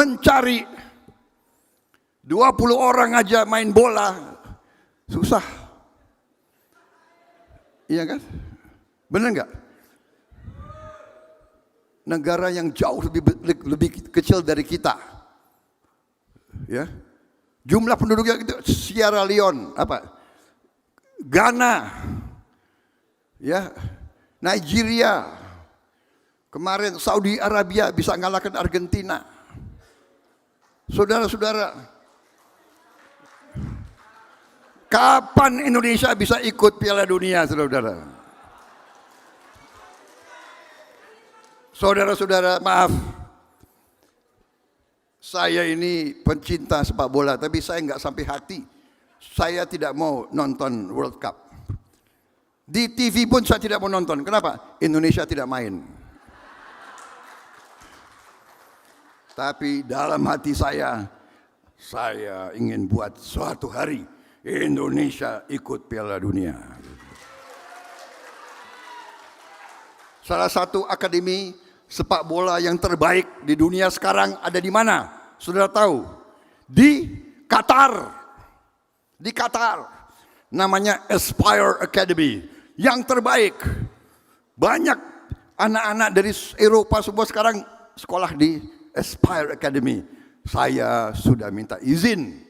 mencari 20 orang aja main bola susah. Iya kan? Benar nggak? Negara yang jauh lebih kecil dari kita, ya, jumlah penduduknya itu Sierra Leone, Ghana, ya, Nigeria, kemarin Saudi Arabia bisa ngalahkan Argentina. Saudara-saudara, kapan Indonesia bisa ikut Piala Dunia, saudara-saudara? Saudara-saudara, maaf, saya ini pencinta sepak bola, tapi saya nggak sampai hati. Saya tidak mau nonton World Cup. Di TV pun saya tidak mau nonton. Kenapa? Indonesia tidak main. Tapi dalam hati saya ingin buat suatu hari Indonesia ikut Piala Dunia. Salah satu akademi sepak bola yang terbaik di dunia sekarang ada di mana? Saudara tahu? Di Qatar. Di Qatar. Namanya Aspire Academy. Yang terbaik. Banyak anak-anak dari Eropa semua sekarang sekolah di Aspire Academy. Saya sudah minta izin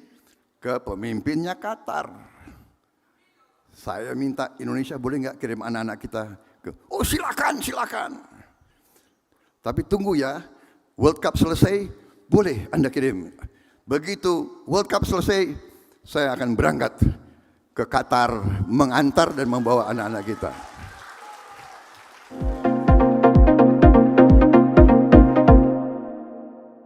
ke pemimpinnya Qatar. Saya minta Indonesia boleh nggak kirim anak-anak kita? Oh silakan, silakan. Tapi tunggu ya, World Cup selesai, boleh Anda kirim. Begitu World Cup selesai, saya akan berangkat ke Qatar mengantar dan membawa anak-anak kita.